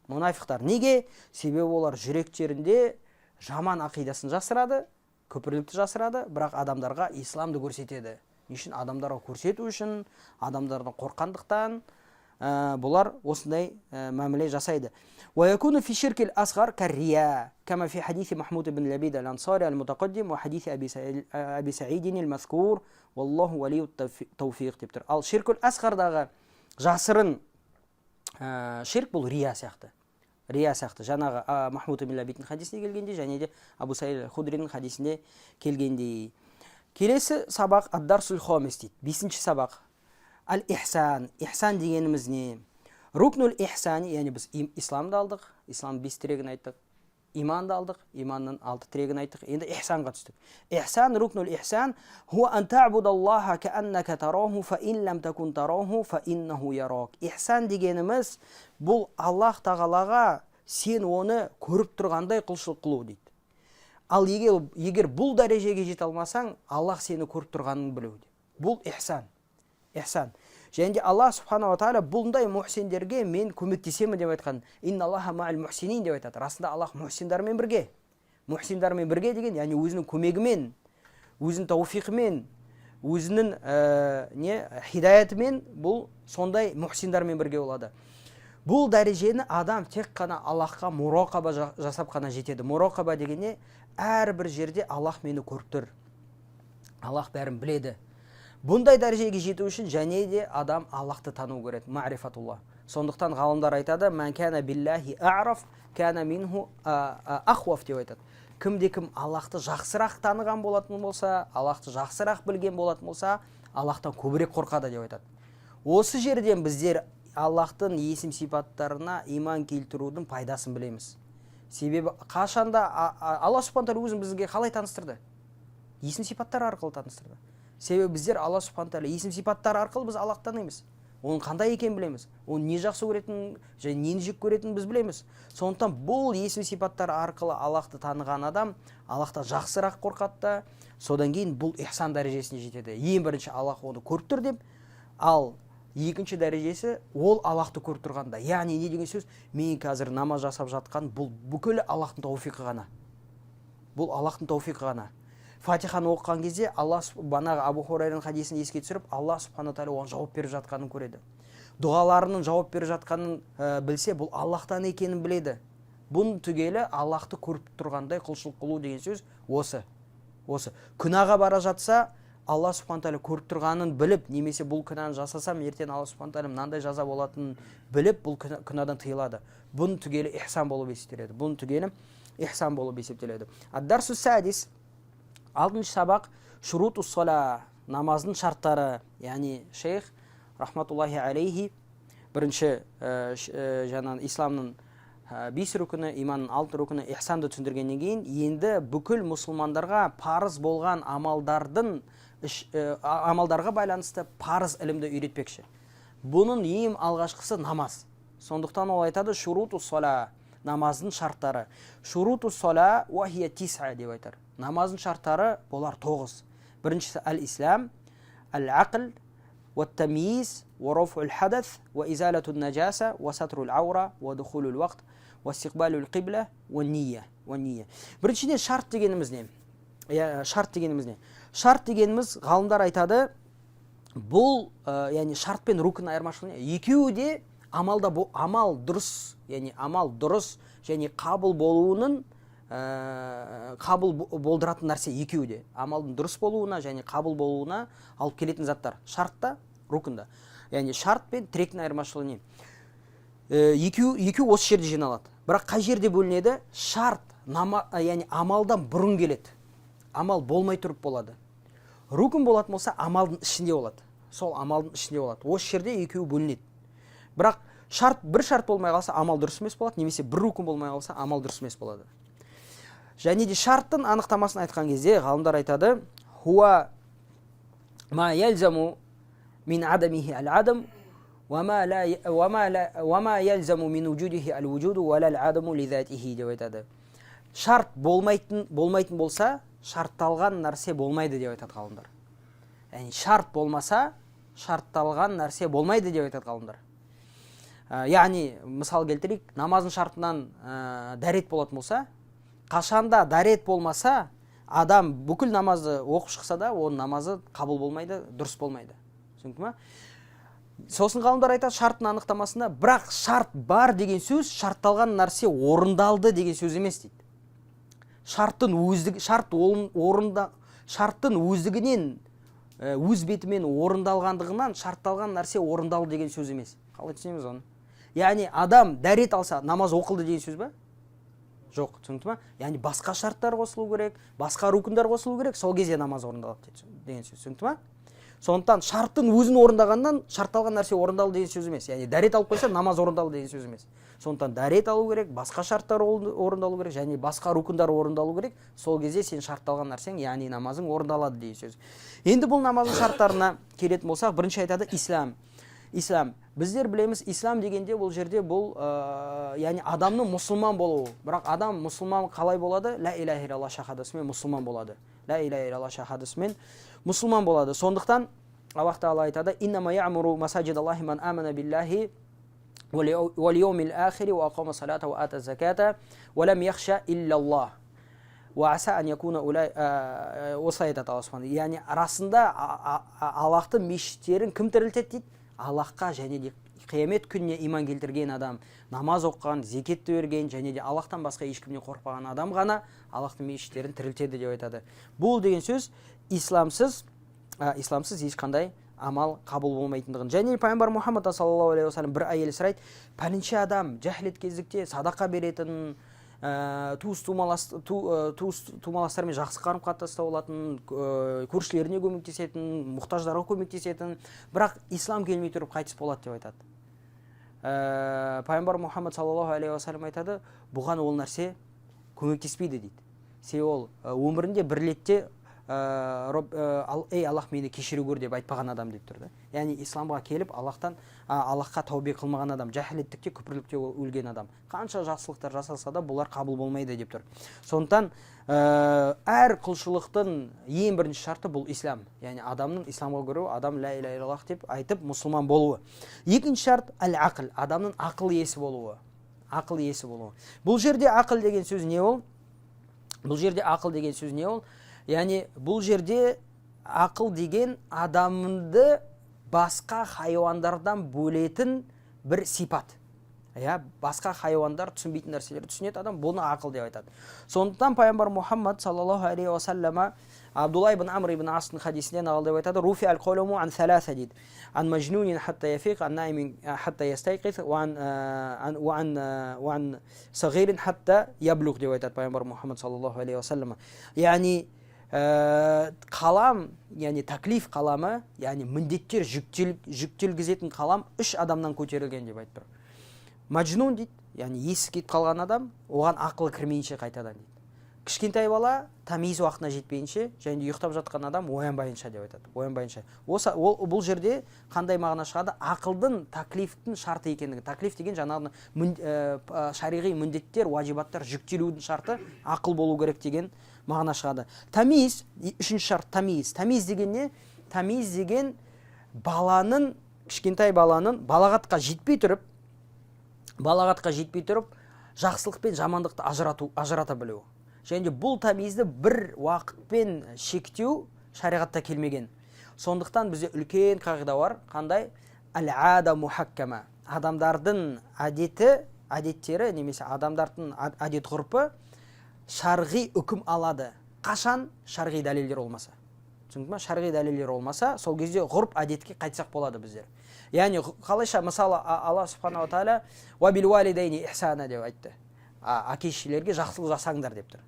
S2: Мұнафиқтар неге? Себебі олар жүректерінде жаман ақидасын жасырады, көпірлікті жасырады, бірақ адамдарға исламды көрсетеді. Не үшін? Адамдарға көрсету үшін, адамдардың қорқандықтан бұлар осындай мәміле жасайды. ويكون في الشرك الأصغر كالرياء كما في حديث محمود بن لبيد الأنصاري المتقدم وحديث أبي سعيد المذكور والله ولي التوفيق дептір. Ал ширкул асғардағы жасырын ширк бұл рия сияқты. Рия сияқты. Жаңағы Махмуд бин Лабидтің хадисінде келгенде, және де Абу Саид Худринің хадисінде келгенде. Келесі сабақ ад-дарсул хамис дейді. 5-ші сабақ. Ал-ихсан. Ихсан дегеніміз не? Рукнул ихсани, яғни біз исламды алдық, исламның 5 тірегін айттық. Иманды алдық, иманның 6 тірегін айттық. Енді ихсанға түстік. Ихсан, рукнул ихсан, хуа ан та'будаллаха кааннака тараху фа ин лам такун тараху фа иннаху ярак. Ихсан дегеніміз бұл Аллах тағалаға сен оны көріп тұрғандай құлшылық қылу дейді. Ал егер бұл дәрежеге жете алмасаң, Аллах сені көріп тұрғанын білу дейді. Бұл ихсан. Ихсан. Және де Аллах субханала тағала бұлдай мухсиндерге мен көмектесемін деп айтқан. Инна Аллаха ма'ал мухсинин деп айтады. Расында Аллах мухсиндармен бірге. Мухсиндармен бірге деген, яғни өзінің көмегімен, өзінің тауфиқымен, өзінің хидаятымен бұл сондай мухсиндармен бірге болады. Бұл дәрежені адам тек қана Аллахқа мурақаба жасап қана жетеді. Мурақаба дегенде әрбір жерде Аллах мені көріп тұр. Аллах бәрін біледі. Бұндай дәрежеге жету үшін және де адам Аллахты тану керек. Ма'рифатулла. Сондықтан ғалымдар айтады, "Ман кана биллахи а'раф, кана минху ахваф" деп айтады. Кімде-кім Аллахты жақсырақ таныған болатын болса, Аллахты жақсырақ білген болатын болса, Аллахтан көбірек қорқады деп айтады. Осы жерден біздер Аллахтың есім сипаттарына иман келтірудің пайдасын білеміз. Себебі қашанда Аллах субхана тағала өзін бізге қалай таныстырды? Есім сипаттар арқылы таныстырды. Себебі біздер Аллах субхана тағала есім сипаттар арқылы біз Аллахты танимыз. Оның қандай екенін білеміз. Оның не жақсы көретінін және нені жек көретінін біз білеміз. Сондықтан бұл есім сипаттар арқылы Аллахты таныған адам Аллахта жақсырақ қорқады. Содан кейін бұл ихсан дәрежесіне жетеді. Ең бірінші Аллах оны көріп тұр деп, ал екінші дәрежесі ол Аллахты көріп тұрғанда. Яғни не деген сөз? Мен қазір намаз жасап жатқан бұл бүкіл Аллахтың тауфиқы ғана. Бұл Аллахтың тауфиқы ғана. Фатиханы оқыған кезде Аллах банағы Абу Хурайраның хадисін еске түсіріп, Аллах субхана тағала оған жауап беріп жатқанын көреді. Дұғаларының жауап беріп жатқанын білсе, бұл Аллахтан екенін біледі. Бұның түгелі Аллахты көріп тұрғандай құлшылық қылу деген сөз осы. Күнәға бара жатса, Аллах субхана тағала көріп тұрғанын біліп, немесе бұл күнәні жасасам, ертең Аллах субхана тағала мынандай жаза болатынын біліп, бұл күнәдан тыйылады. Бұның түгелі ихсан болып есептеледі. Ад-дарсу садис. 6-шы сабақ шурутус сала, намаздың шарттары. Яғни шейх рахматуллахи алейхи бірінші жаңағы исламның 5 рүкіні, иманның 6 рүкіні ихсанды түсіндіргеннен кейін, енді бүкіл мұсылмандарға парыз болған амалдарға байланысты парыз ілімді үйретпекші. Бұның ең алғашқысы намаз. Сондықтан ол айтады шурутус сала, намаздың шарттары. Шурутус сала уахия тис'a деп айтар. Намаздың шарттары болар 9. Біріншісі әл-ислам, әл-ақл, ват-тамиз, ва-раф'ул хадас, ва-изалатун наджаса, ва-сатрул аура, ва-духулул вақт, ва-истиқбалул қибла, ва-нийя. Біріншіден шарт дегеніміз не? Шарт дегеніміз ғалымдар айтады, бұл яғни шарт пен рукн айырмашылығы. Екеуі де амал дұрыс, яғни амал дұрыс және қабыл болуының қабыл болдыратын нәрсе екеуі де. Амалдың дұрыс болуына және қабыл болуына алып келетін заттар. Шартта, рукында. Яғни шарт пен тіректің айырмашылығы не? Екеуі осы жерде жиналады. Бірақ қай жерде бөлінеді? Шарт, яғни амалдан бұрын келеді. Амал болмай тұрып болады. Рукн болатын болса, амалдың ішінде болады. Сол амалдың ішінде болады. Осы жерде екеуі бөлінеді. Бірақ бір шарт болмай қалса, амал дұрыс емес болады, немесе бір рукн болмай қалса, амал дұрыс емес болады. Және де шарттың анықтамасын айтқан кезде ғалымдар айтады: "Хуа ма ялзаму мин адамихи ал-адам, ва ма ялзаму мин вуджудихи ал-вуджуду, ва ла ал-адаму ли затихи" деп айтады. Шарт болмайтын болса, шартталған нәрсе болмайды деп айтады ғалымдар. Яғни шарт болмаса шартталған нәрсе болмайды деп айтады ғалымдар. Яғни мысал келтірейік, намаздың шартынан дәрет болатын болса, қашанда дәрет болмаса, адам бүкіл намазды оқып шықса да, оның намазы қабыл болмайды, дұрыс болмайды. Түсінікті ме? Сосын ғалымдар айтады шарттың анықтамасында, бірақ шарт бар деген сөз, шартталған нәрсе орындалды деген сөз емес дейді. Шарттың өздігінен, өз бетімен орындалғандығынан шартталған нәрсе орындалды деген сөз емес. Қалай түсінеміз оны? Яғни адам дәрет алса, намаз оқылды деген сөз ба? Жоқ, түсінікті ме? Яғни басқа шарттар қосылу керек, басқа рукындар қосылу керек, сол кезде намаз орындалады деген сөз. Түсінікті ме? Сондықтан шарттың өзін орындағаннан шартталған нәрсе орындалды деген сөз емес. Яғни дәрет алып қойса, намаз орындалды деген сөз емес. Сондықтан дәрет алу керек, басқа шарттар орындалу керек, және басқа рукындар орындалу керек. Сол кезде сен шартталған нәрсең, яғни намазың орындалады деген сөз. Енді бұл намаздың шарттарына келетін болсақ, бірінші айтады ислам. Ислам. Біздер білеміз, ислам дегенде бұл жерде бұл, яғни адамның мұсылман болуы. Бірақ адам мұсылман қалай болады? Ла иляха илlallah шахадасымен мұсылман болады. Ла иляха илlallah шахадасымен мұсылман болады. Сондықтан Аллах Тағала айтады: "Иннама я'муру масаджидаллахи ман амана биллахи вал йаумил ахири ва акама салата ва ата заката ва лам яхша иллаллах. Ва аса ан якуна улай", осылай айтады Аллах Субхану. Яғни арасында Аллахтың мешіттерін кім тірілтеді дейді? Аллахқа және де қиямет күніне иман келтірген адам, намаз оқыған, зекетті берген және де Аллахтан басқа ешкімнен қорықпаған адам ғана Аллахтың мешіттерін тірілтеді деп айтады. Бұл деген сөз исламсыз ешқандай амал қабыл болмайтындығын. Және пайғамбар Мұхаммад саллаллаху алейхи уассалам бір әйел сұрайды: "Пәленше адам жахилет кездікте садақа беретін, туыс тумаластармен жақсы қарым қатынаста болатын, көршілеріне көмектесетін, мұқтаждарға көмектесетін, бірақ ислам келмей тұрып қайтыс болады" деп айтады. Пайғамбар Мұхаммад саллаллаху алейхи уассалам айтады: "Бұған ол нәрсе көмектеспейді" дейді. Себебі ол өмірінде бір ретте "Ей Аллах, мені кешіре көр" деп айтпаған адам деп тұрды. Яғни исламға келіп Аллахқа тәубе қылмаған адам, жахилеттікте, күпірлікте өлген адам. Қанша жақсылықтар жасалса да бұлар қабыл болмайды деп тұр. Сондықтан әр құлшылықтың ең бірінші шарты бұл ислам. Яғни адамның исламға кіруі, адам ла иляха илlallah деп айтып мұсылман болуы. Екінші шарт әл-ақыл, адамның ақыл иесі болуы. Ақыл иесі болуы. Бұл жерде ақыл деген сөз не ол? Яғни бұл жерде ақыл деген адамды басқа хайуандардан бөлетін бір сипат. Басқа хайуандар түсінбейтін нәрселерді түсінеді адам, бұны ақыл деп айтады. Сондықтан пайғамбар Мұхаммад саллаллаху алейхи уассалама Абдулла ибн Амр ибн Астың хадисінен алып айтады: "Руфи ал-қаламу ан саласа" дейді. "Ан мажнунин хатта яфиқ, ан наймин хатта ястайқиз, ва ан сағирин хатта яблуғ" деп айтады пайғамбар Мұхаммад саллаллаху алейхи уассалама. Яғни қалам, яғни таклиф қаламы, яғни міндеттер жүктелгізетін қалам 3 адамнан көтерілген деп айтып тұр. Маджнун дейді, яғни есі кетіп қалған адам, оған ақылы кірмейінше қайтадан дейді. Кішкентай бала тамиз уақытына жетпейінше, және ұйықтап жатқан адам оянбайынша деп айтады. Оянбайынша. Бұл жерде қандай мағына шығады? Ақылдың таклифтің шарты екендігі. Таклиф деген жаңағы шариғи міндеттер, уажибаттар жүктелудің шарты ақыл болу керек деген мағына шығады. Тамиз, үшінші шарт тамиз. Тамиз деген не? Тамиз деген баланың, кішкентай баланың балағатқа жетпей тұрып, жақсылық пен жамандықты ажырата білуі. Және бұл тамизді бір уақытпен шектеу шариғатта келмеген. Сондықтан бізде үлкен қағида бар. Қандай? Әл-ада мухаккама. Адамдардың әдеттері, немесе адамдардың әдет ғұрпы шарғи үкім алады. Қашан? Шарғи дәлелдер олмаса. Түсінді ме? Шарғи дәлелдер олмаса, сол кезде ғұрп әдетке қайтсақ болады біздер. Яғни қалайша, мысалы Алла субханала тағала "Ва бил валидайни ихсана" деп айтты. Әке-шешелерге жақсылық жасаңдар деп тұр.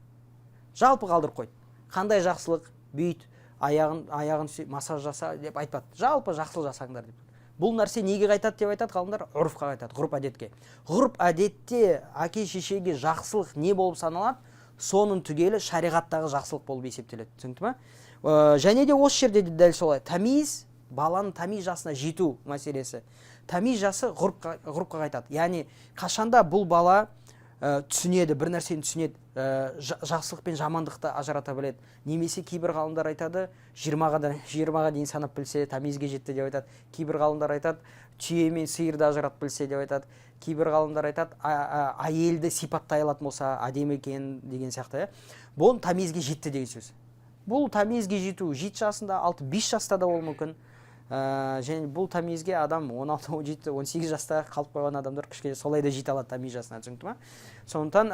S2: Жалпы қалдырып қойды. Қандай жақсылық? Бүйт, аяғын массаж жаса деп айтпады. Жалпы жақсылық жасаңдар деп. Бұл нәрсе неге қайтады деп айтады ғалымдар? Ғұрфқа қайтады, ғұрп әдетке. Ғұрп әдетте әке-шешеге жақсылық не болып саналады? Соның түгелі шариғаттағы жақсылық болып есептеледі. Түсінді ме? Және де осы жерде дәл солай. Тамиз, баланың тамиз жасына жету мәселесі. Тамиз жасы ғұрпқа қайтады. Яғни қашанда бұл бала түсінеді, бір нәрсені түсінеді, жақсылық пен жамандықты ажырата біледі. Немесе кейбір ғалымдар айтады, 20-ға дейін санап білсе, тамизге жетті деп айтады. Кейбір ғалымдар айтады, түйе мен сиырды ажыратып білсе деп айтады. Кейбір ғалымдар айтады, әйелді сипаттай алатын болса, әдемі екен деген сияқты. Бұл тамизге жетті деген сөз. Бұл тамизге жету 7 жасында, 6-5 жаста да болуы мүмкін. Және бұл тамизге адам 16, 17, 18 жаста қалып қойған адамдар кішкене солай да жете алады тамиз жасына, түсінікті ма? Сондықтан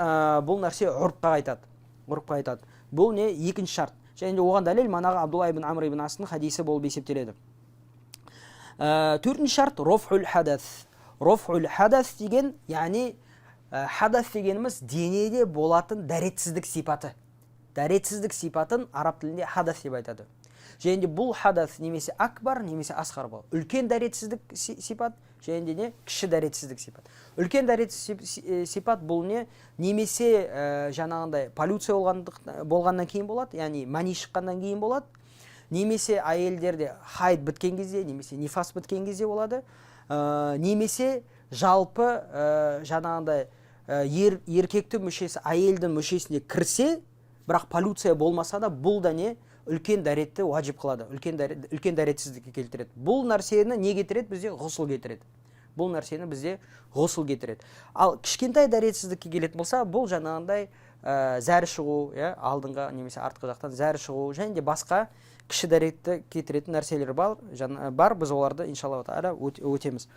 S2: бұл нәрсе ұрпқа айтады. Бұл не? Екінші шарт. Және оған дәлел манағы Абдулла ибн Амр ибн Астың хадисі болып есептеледі. Төртінші шарт рофул хадас. Рофул хадас деген, яғни хадас дегеніміз денеде болатын дәретсіздік сипаты. Дәретсіздік сипатын араб тілінде хадас деп айтады. Және де бұл хадас немесе акбар, немесе асқар бол. Үлкен дәретсіздік сипат, және де не? Кіші дәретсіздік сипат. Үлкен дәретсіздік сипат бұл не? Немесе жаңағындай полюция болғаннан кейін болады, яғни мани шыққаннан кейін болады. Немесе әйелдерде хайд біткен кезде, немесе нифас біткен кезде болады. Немесе жалпы жаңағындай еркекті мүшесі әйелдің мүшесіне кірсе, бірақ полюция болмаса да, бұл да не? Үлкен дәретті уажип қылады, үлкен дәретсіздікке келтіреді. Бұл нәрсені не кетіреді? Бізде ғұсыл кетіреді. Бұл нәрсені бізде ғұсыл кетіреді. Ал кішкентай дәретсіздікке келетін болса, бұл жаңағындай зәрі шығу, алдыңға немесе артқы жақтан зәрі шығу, және де басқа кіші дәретті кетіретін нәрселер бар, біз оларды иншалла тағала өтеміз.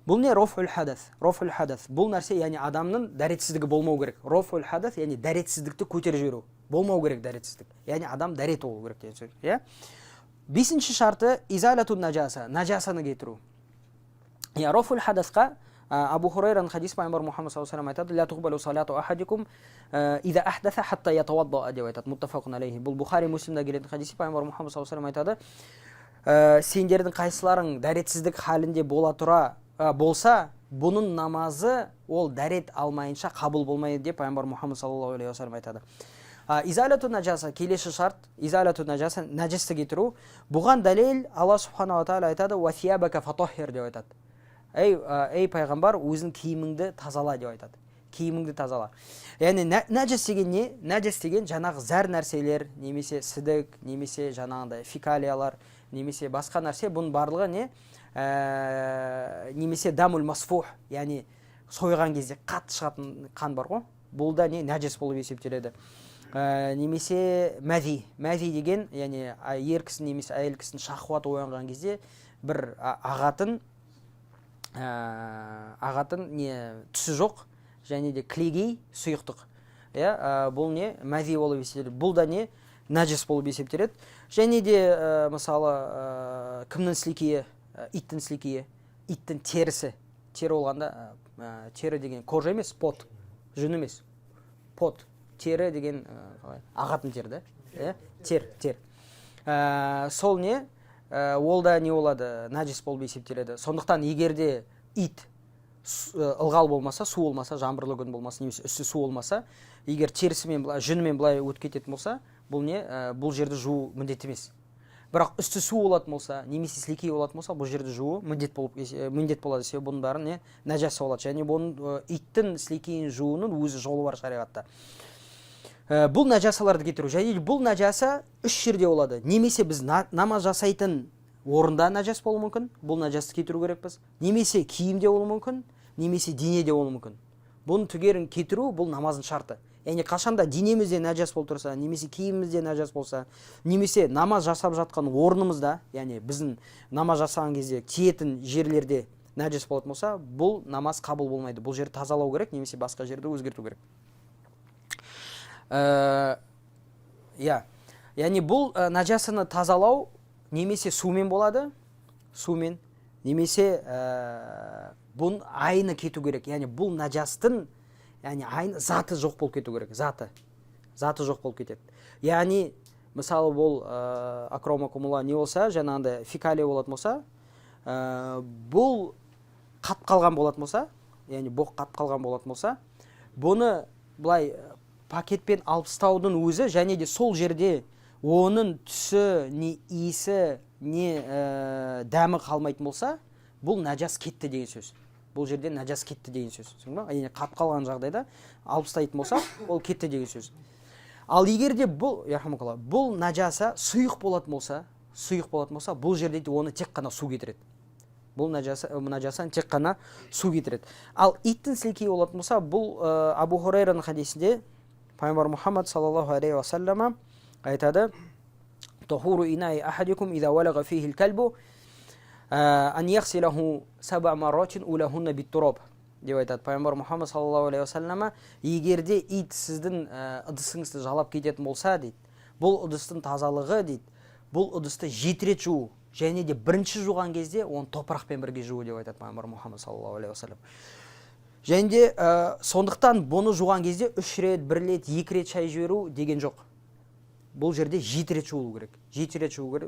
S2: Бұл не? Рофул хадас. Рофул хадас. Бұл нәрсе, яғни адамның дәретсіздігі болмау керек. Рофул хадас, яғни дәретсіздікті көтеріп жіберу. Болмау керек дәретсіздік. Яғни адам дәрет болу керек деген сөз. Бесінші шарты изалатун наджаса, наджасаны кетіру. Рофул хадасқа Абу Хурайраның хадис пайғамбар Мұхаммад саллаллаху алейхи ва саллям айтады: "Ла туқбалу салату ахадикум иза ахдаса хатта ятавадда" деп айтады. Муттафақун алейхи. Бұл Бухари, Муслимда келетін хадис пайғамбар Мұхаммад саллаллаху алейхи ва саллям айтады: "Сендердің қайсыларың дәретсіздік халінде болса, бұның намазы ол дәрет алмайынша қабыл болмайды" деп пайғамбар Мұхаммад саллаллаху алейхи ва саллям айтады. Изалату наджаса, келесі шарт, изалату наджаса, наджасты кетіру. Бұған дәлел Алла субханала тағала айтады: "Ва сиябака фатаххир" деп айтады. Ей пайғамбар, өзің киіміңді тазала деп айтады. Киіміңді тазала. Яғни наджас деген не? Наджас деген жаңағы зәр нәрселер, немесе сідік, немесе жаңағындай фекалиялар, немесе басқа нәрсе, бұның барлығы не? Немесе дамул масфух, яғни сойған кезде қатты шығатын қан бар ғой. Бұл да не? Наджас болып есептеледі. Немесе мәзи. Мәзи деген, яғни ер кісі немесе әйел кісінің шахуаты оянған кезде бір ағатын түсі жоқ, және де клегей сұйықтық. Бұл не? Мәзи болып есептеледі. Бұл да не? Наджас болып есептеледі. Және де мысалы кімнің сілекейі? Иттің сілекейі, иттің терісі. Тері болғанда, тері деген кожа емес, пот, жүн емес, пот. Тері деген ағатын тері да? Тер. Сол не? Ол да не болады? Наджис болып есептеледі. Сондықтан егерде ит ылғал болмаса, су болмаса, жаңбырлы күн болмаса, немесе үсті су болмаса, егер терісімен, жүнімен былай өтіп кететін болса, бұл не? Бұл жерді жуу міндет емес. Бірақ үсті су болатын болса, немесе сілекей болатын болса, бұл жерді жуу міндет болады. Себебі бұның бәрі не? Наджас болады. Және бұның иттің сілекейін жууының өзі жолы бар шариғатта. Бұл наджасаларды кетіру. Және бұл наджаса үш жерде болады. Немесе біз намаз жасайтын орында наджас болуы мүмкін. Бұл наджасты кетіру керекпіз. Немесе киімде болуы мүмкін, немесе денеде болуы мүмкін. Бұның түгерін кетіру бұл намаздың шарты. Яғни қашанда денемізде наджас болып тұрса, немесе киімімізде наджас болса, немесе намаз жасап жатқан орнымызда, яғни біздің намаз жасаған кезде тиетін жерлерде наджас болатын болса, бұл намаз қабыл болмайды. Бұл жерді тазалау керек, немесе басқа жерді өзгерту керек. Яғни бұл наджасыны тазалау немесе сумен болады, сумен, немесе бұның айны кету керек. Яғни бұл наджастың айны заты жоқ болып кету керек. Заты жоқ болып кетеді. Яғни мысалы бұл акромакумула не болса, жаңағындай фекалия болатын болса, бұл қат қалған болатын болса, яғни боқ қат қалған болатын болса, бұны былай пакетпен алып тастаудың өзі, және де сол жерде оның түсі, не иісі, не дәмі қалмайтын болса, бұл наджас кетті деген сөз. бұл жерде нәжас кетті деген сөз. Түсіндің ба? Яғни қатып қалған жағдайда алып тастайтын болса, ол кетті деген сөз. Ал егер де бұл нәжаса сұйық болатын болса, бұл жерде оны тек қана су кетіреді. Бұл нәжасаны тек қана су кетіреді. Ал иттің сілекейі болатын болса, бұл Абу Хурайраның хадисінде пайғамбар Мұхаммад саллаллаху алейхи ва саллама айтады: "Тухуру инаи ахадикум иза валага фихи аль-кальбу ан яхсилаху саб'a марратин улахунна бит-тураб." деп айтады пайғамбар Мұхаммад саллаллаху алейхи ва саллама, егерде ит сіздің ыдысыңызды жалап кететін болса дейді, бұл ыдыстың тазалығы дейді, бұл ыдысты 7 рет жуу, және де бірінші жуған кезде оны топырақпен бірге жуу деп айтады пайғамбар Мұхаммад саллаллаху алейхи ва саллам. Және де сондықтан бұны жуған кезде 3 рет, 1 рет, 2 рет шай жіберу деген жоқ. Бұл жерде 7 рет жуылу керек. 7 рет жуылу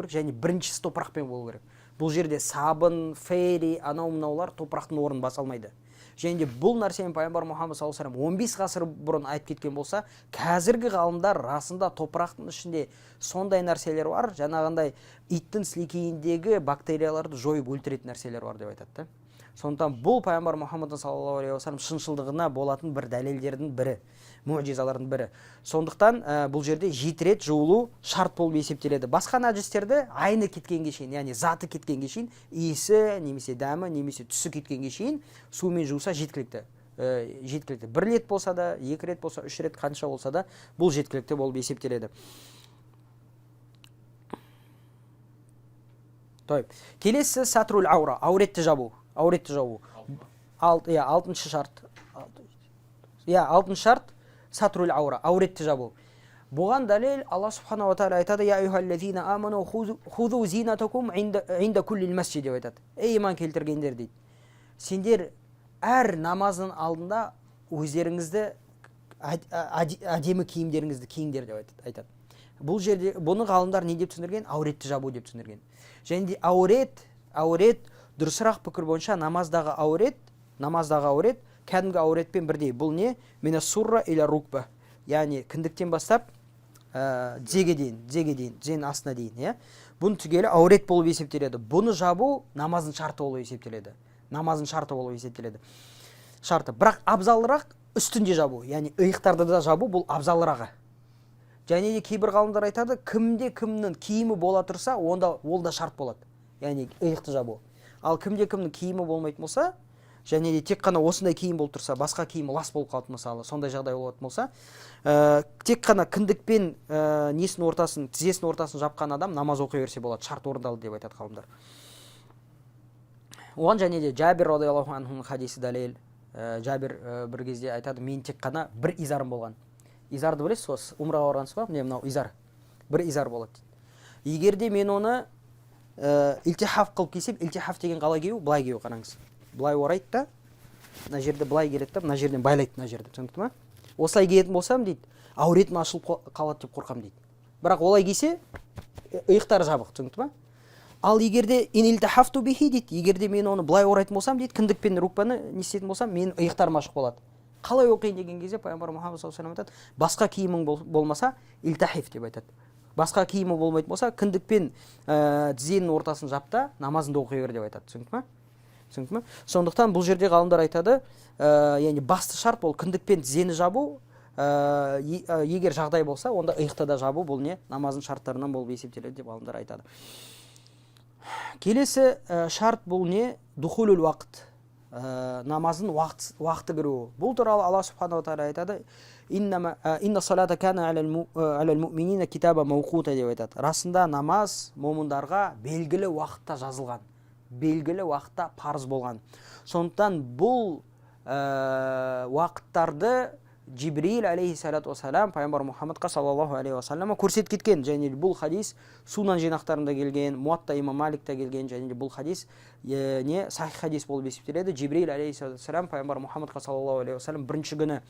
S2: керек, және біріншісі топырақпен болу керек. Бұл жерде сабын, фейри, анау-мынаулар топырақтың орнын баса алмайды. Және де бұл нәрсені пайғамбар Мұхаммад саллаллаху алейхи ва саллам 15 ғасыр бұрын айтып кеткен болса, қазіргі ғалымдар расында топырақтың ішінде сондай нәрселер бар, жаңағындай иттің сілекейіндегі бактерияларды жойып өлтіретін нәрселер бар деп айтады. Сондықтан бұл пайғамбар Мұхаммад саллаллаху алейхи ва саллам шыншылдығына болатын бір дәлелдердің бірі, муъжизалардың бірі. Сондықтан бұл жерде 7 рет жуылу шарт болып есептеледі. Басқа нәжістерді айны кеткенге шейін, яғни заты кеткенге шейін, иісі, немесе дәмі, немесе түсі кеткенге шейін сумен жуса жеткілікті. Жеткілікті. 1 рет болса да, 2 рет болса, 3 рет қанша болса да, бұл жеткілікті болып есептеледі. Келесі сатрул аура, ауретті жабу. Ауретті жабу. 6-шы шарт. 6-шы шарт сатрул аура, ауретті жабу. Бұған дәлел Алла субханаху ва тағала айтады: "Я айюхаллазина аману хузу зинатакум инда куллил масджид" деп айтады. Ей иман келтіргендер дейді. Сендер әр намаздың алдында өздеріңізді әдемі киімдеріңізді киіңдер деп айтады. Бұл жерде бұны ғалымдар не деп түсіндірген? Ауретті жабу деп түсіндірген. Және де аурет дұрысырақ пікір бойынша намаздағы аурет кәдімгі ауретпен бірдей. Бұл не? Мина сурра иля рукба. Яғни кіндіктен бастап тізеге дейін, тізенің астына дейін. Бұны түгелі аурет болып есептеледі. Бұны жабу намаздың шарты болып есептеледі. Бірақ абзалырақ үстінде жабу, яғни иықтарды да жабу бұл абзалырағы. Және де кейбір ғалымдар айтады, кімде кімнің киімі бола тұрса, онда ол да шарт болады. Яғни иықты жабу. Ал кімде кімнің киімі болмайтын болса, және де тек қана осындай киім болып тұрса, басқа киімі лас болып қалды мысалы, сондай жағдай болатын болса, тек қана кіндікпен тізесінің ортасын жапқан адам намаз оқи берсе болады, шарт орындалды деп айтады ғалымдар. Оған және де Жабир радиаллаху анхуның хадисі дәлел. Жабир бір кезде айтады: "Мен тек қана бір изарым болған." Изарды білесіз, осы умраға барғансыз ба? Міне мынау изар. Бір изар болады. Егерде мен оны илтихаф қылып кисем, илтихаф деген қалай кию? Былай кию, қараңыз. Былай орайды да, мына жерде былай келеді да, мына жерден байлайды мына жерде, түсінікті ма? Осылай киетін болсам дейді, ауретім ашылып қалады деп қорқам дейді. Бірақ олай кисе, иықтары жабық, түсінікті ма? Ал егерде инилтихафту бихи дейді, егерде мен оны былай орайтын болсам дейді, кіндікпен рукбаны не істейтін болсам, мен иықтарым ашық болады. Қалай оқиын деген кезде пайғамбар Мұхаммад саллаллаху алейхи ва саллям айтады: "Басқа киімің болмаса, илтахиф" деп айтады. Басқа киімі болмайтын болса, кіндікпен тізенің ортасын жапта, намазыңды оқи бер деп айтады. Түсінікті ме? Сондықтан бұл жерде ғалымдар айтады, яғни басты шарт ол кіндікпен тізені жабу, егер жағдай болса, онда иықты да жабу, бұл не? Намаздың шарттарынан болып есептеледі деп ғалымдар айтады. Келесі шарт бұл не? Духулул уақыт. Намаздың уақыты кіру. Бұл туралы Алла субханаху ва тағала айтады: "Инна салата кана алал муъминина китаба мауқута" деп айтады. Расында намаз момындарға белгілі уақытта жазылған, белгілі уақытта парыз болған. Сондықтан бұл уақыттарды Жибрил алейхиссалату вассалам пайғамбар Мұхаммадқа саллаллаху алейхи ва саллама көрсетіп кеткен. Және бұл хадис Сунан жинақтарында келген, Муатта имам Маликта келген, және бұл хадис не сахих хадис болып есептеледі. Жибрил алейхиссалам пайғамбар Мұхаммадқа саллаллаху алейхи ва саллам бірінші күні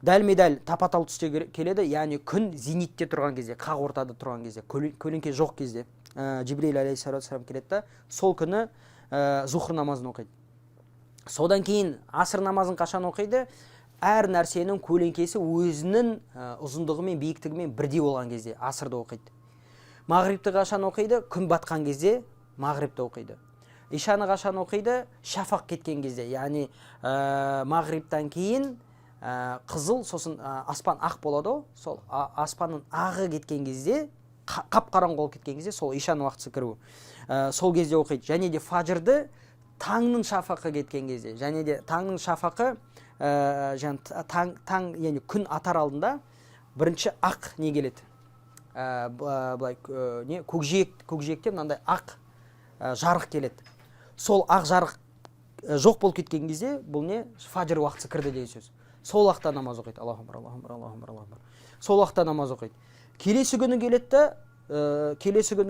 S2: дәлме-дәл тапа-тал түсте келеді, яғни күн зенитте тұрған кезде, қақ ортада тұрған кезде, көлеңке жоқ кезде Жибрил алейхиссалам келеді да, сол күні зухр намазын оқиды. Содан кейін аср намазын қашан оқиды? Әр нәрсенің көлеңкесі өзінің ұзындығы мен биіктігімен бірдей болған кезде асрды оқиды. Мағрибті қашан оқиды? Күн батқан кезде мағрибті оқиды. ишаны қашан оқиды? Шафақ кеткен кезде, яғни мағриптан кейін қызыл, сосын аспан ақ болады ғой, сол аспанның ағы кеткен кезде, қап-қараңғы болып кеткен кезде, сол ишан уақытысы кіру. Сол кезде оқиды. Және де фажрды таңның шафақы кеткен кезде, және де таңның шафақы, таң, яғни күн атар алдында бірінші ақ не келеді? Былай көкжиекте мынандай ақ жарық келеді. Сол ақ жарық жоқ болып кеткен кезде бұл не? Фажр уақытысы кірді деген сөз. Сол уақытта намаз оқиды. Аллаху акбар, Аллаху акбар, Аллаху акбар, Аллаху акбар. Сол уақытта намаз оқиды. Келесі күні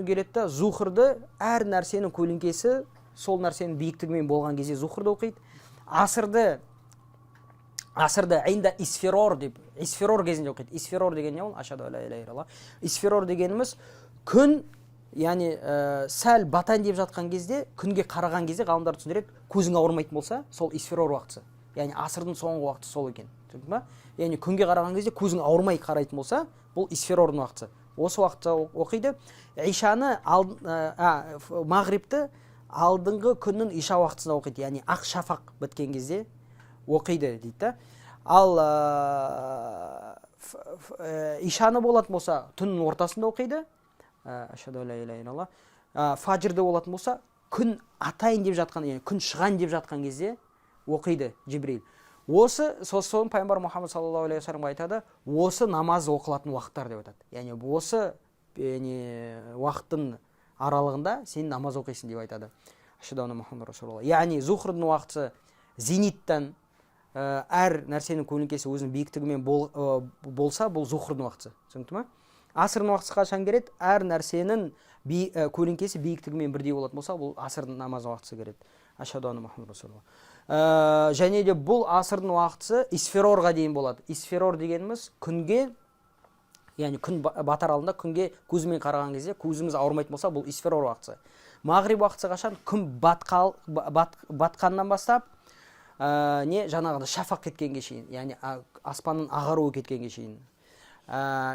S2: келеді да, зухрды әр нәрсенің көлеңкесі сол нәрсенің биіктігімен болған кезде зухрды оқиды. Асырды айында исфирор деп, исфирор кезінде оқиды. Исфирор деген не ол? Ашаду ла иляха илlallah. Исфирор дегеніміз күн, яғни сәл батайын деп жатқан кезде, күнге қараған кезде ғалымдар түсіндіреді, көзің ауырмайтын болса, сол исфирор уақытысы. Яғни асырдың соңғы уақыты сол екен. Түсіндің ба? Яғни күнге қараған кезде көзің ауырмай қарайтын болса, бұл исфирордың уақытысы. Осы уақытта оқиды. Ишаны мағрибті алдыңғы күннің иша уақытысында оқиды. Яғни ақ шафақ біткен кезде оқиды дейді. Ал ишаны болатын болса, түннің ортасында оқиды. Ашаду ла иляха илlallah. Фажрды болатын болса, күн атайын деп жатқан, яғни күн шығайын деп жатқан кезде оқиды Жибрил. Осы сосын пайғамбар Мұхаммад саллаллаху алейхи вассалам айтады, осы намаз оқылатын уақыттар деп айтады. Яғни осы уақыттың аралығында сен намаз оқисың деп айтады. Ашхаду анна Мұхаммад расулуллах. Яғни зухрдың уақыты зениттан, әр нәрсенің көлеңкесі өзінің биіктігімен болса, бұл зухрдың уақыты. Түсінікті ме? Асырдың уақыты қашан келеді? Әр нәрсенің көлеңкесі биіктігімен бірдей болатын болса, бұл асырдың намаз уақытысы келеді. Ашхаду анна Мұхаммад расулуллах. Және де бұл асырдың уақытысы исфирорға дейін болады. Исфирор дегеніміз күнге, яғни күн батар алдында күнге көзімен қараған кезде көзіміз ауырмайтын болса, бұл исфирор уақытысы. Мағриб уақытысы қашан? Күн батқаннан бастап, жаңағыда шафақ кеткенге шейін, яғни аспанның ағаруы кеткенге шейін.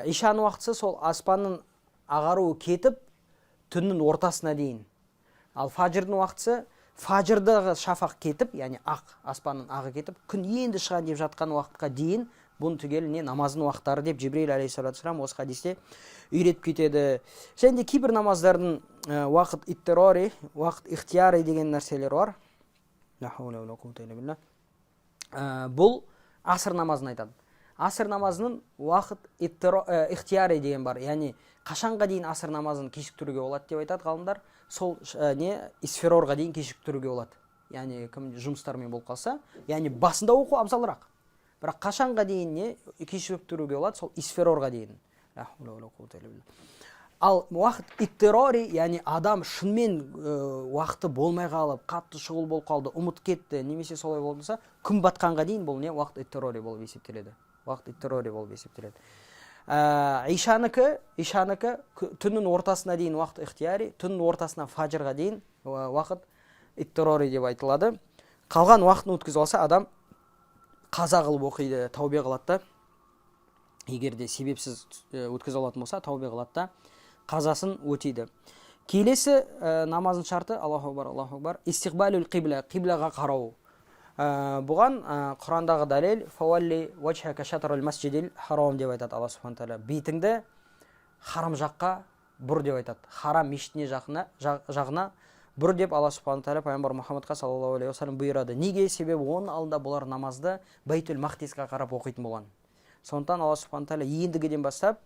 S2: Ишан уақытысы сол аспанның ағаруы кетіп, түннің ортасына дейін. Ал фажрдың уақытысы фажрдағы шафақ кетіп, яғни ақ аспанның ағы кетіп, күн енді шығайын деп жатқан уақытқа дейін бұны түгел намаздың уақыттары деп Жибрил алейхиссалату вассалам осы хадисте үйретіп кетеді. Және де кейбір намаздардың уақыт иттирори, уақыт ихтияри деген нәрселер бар. Бұл аср намазын айтады. Аср намазының уақыт ихтияри деген бар. Яғни қашанға дейін аср намазын кешіктіруге болады деп айтады ғалымдар. Сол исфирорға дейін кешіктіруге болады. Яғни кім жұмыстармен болып қалса, яғни басында оқу абзалырақ. Бірақ қашанға дейін кешіктіруге болады? Сол исфирорға дейін. Ал уақыт иттирори, яғни адам шынымен уақыты болмай қалып, қатты шұғыл болып қалды, ұмыт кетті, немесе солай болса, күн батқанға дейін бұл уақыт иттирори болып есептеледі. Уақыт иттирори болып есептеледі. Ишаныкі түннің ортасына дейін уақыт ихтияри, түннің ортасынан фажрға дейін уақыт иттирори деп айтылады. Қалған уақытын өткізіп алса, адам қаза қылып оқиды, таубе қылады да. Егер де себепсіз өткізе алатын болса, таубе қылады да, қазасын өтейді. Келесі намазың шарты, Аллаху акбар, истиқбалул қибла, қиблаға қарау. Бұған Құрандағы дәлел фауалли вачхака шатрул масжидил харам деп айтады Алла субхана тағала. Бетіңді харам жаққа бұр деп айтады. Харам мешітіне жағына бұр деп Алла субхана тағала пайғамбар Мұхаммадқа саллаллаху алейхи вассалам бұйырады. Неге? Себебі оның алдында бұлар намазды Байтул Мақдисқа қарап оқитын болған. Сондықтан Алла субхана тағала ендігіден бастап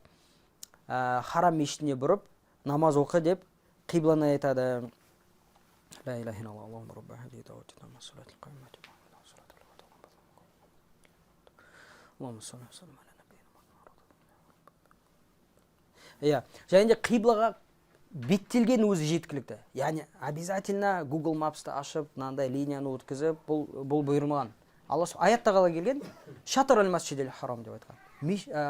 S2: харам мешітіне бұрып намаз оқы деп қибланы айтады. Ла илаха илlallah Аллахумма рабба хазиhi дауати тамма салатил қаймати және де қиблаға беттелген өзі жеткілікті. Яғни обязательно Google Maps'ты ашып, мынандай линияны өткізіп, бұл бұйырмаған. Алла аятта қалай келген? Шатрул масжидил харам деп айтқан.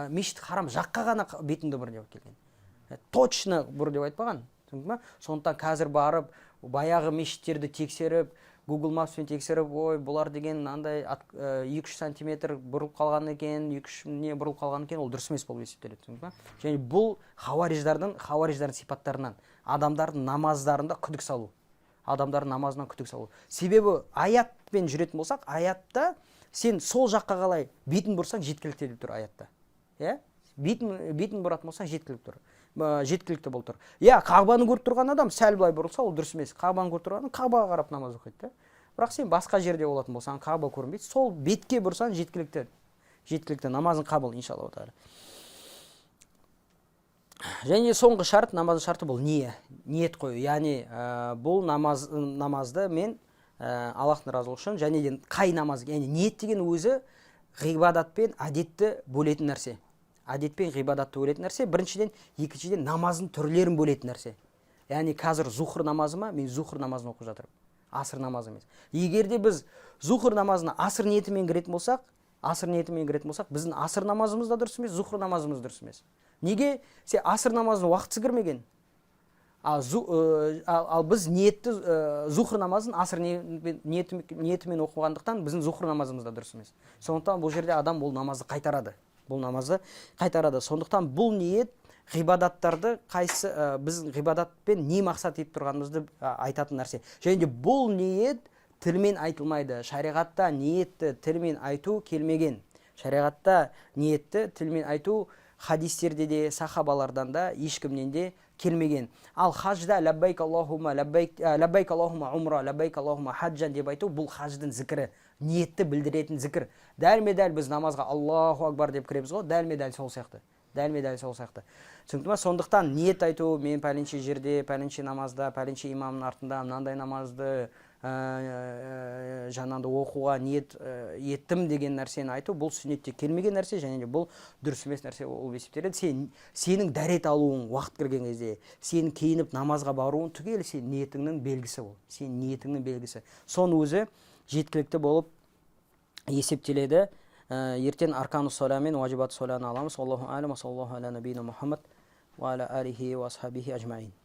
S2: Мешіт харам жаққа ғана бетіңді бұр деп келген. Точно бұр деп айтпаған. Сондықтан қазір барып, баяғы мешіттерді тексеріп, Google Maps'пен тексеріп, ой, бұлар деген андай 2-3 сантиметр бұрылып қалған екен, 2-3 не бұрылып қалған екен, ол дұрыс емес болып есептеледі. Және бұл хауариждардың сипаттарынан, адамдардың намаздарында күдік салу. адамдардың намазынан күтік салу. Себебі аятпен жүретін болсақ, аятта сен сол жаққа қалай бетін бұрсаң жеткілікті деп тұр аятта. Иә? Бетін бұратын болсаң жеткілікті тұр. Жеткілікті болып тұр. Иә, Қағбаны көріп тұрған адам сәл былай бұрылса, ол дұрыс емес. Қағбаны көріп тұрған Қағбаға қарап намаз оқиды. Бірақ сен басқа жерде болатын болсаң, Қағба көрінбейді, сол бетке бұрсаң жеткілікті. Жеткілікті, намазың қабыл иншалла тағала. Және соңғы шарт, намаздың шарты бұл ниет қою. Яғни бұл намазды мен Аллахтың разылығы үшін, және де қай намаз, яғни ниет деген өзі ғибадат пен әдетті бөлетін нәрсе. Әдет пен ғибадатты бөлетін нәрсе. Біріншіден, екіншіден намаздың түрлерін бөлетін нәрсе. Яғни қазір зухр намазы ма, мен зухр намазын оқып жатырмын. Аср намазы емес. Егер де біз зухр намазына аср ниетімен кіретін болсақ, біздің аср намазымыз да дұрыс емес, зухр намазымыз дұрыс емес. Неге? Сен аср намазын уақытсыз кірмеген. Ал біз ниетті зухр намазын аср ниетімен оқығандықтан біздің зухр намазымыз да дұрыс емес. Сондықтан бұл жерде адам бұл намазды қайтарады. Сондықтан бұл ниет ғибадаттарды біз ғибадатпен не мақсат етіп тұрғанымызды айтатын нәрсе. Және де бұл ниет тілмен айтылмайды. Шариғатта ниетті тілмен айту келмеген. Шариғатта ниетті тілмен айту хадистерде де, сахабалардан да ешкімнен де келмеген. Ал хажда лаббайк Аллахума умра, лаббайк Аллахума хаджан деп айту, бұл хаждың зікірі, ниетті білдіретін зікір. Дәлме-дәл біз намазға Аллаху акбар деп кіреміз ғой, дәлме-дәл сол сияқты. Сондықтан ниет айту, мен пәленше жерде, пәленше намазда, пәленше имамның артында мынандай намазды жаңағыдай оқуға ниет еттім деген нәрсені айту, бұл сүннетте келмеген нәрсе, және де бұл дұрыс емес нәрсе болып есептеледі. Сенің дәрет алуың уақыт кірген кезде, сен киініп намазға баруың түгел сен ниетіңнің белгісі. Соның өзі жеткілікті болып есептеледі. Ертең аркану сола мен уажибат соланы аламыз. Аллаху алейм, саллаллаху аля набийина Мухаммад ва аля алихи ва асхабихи ажмаин.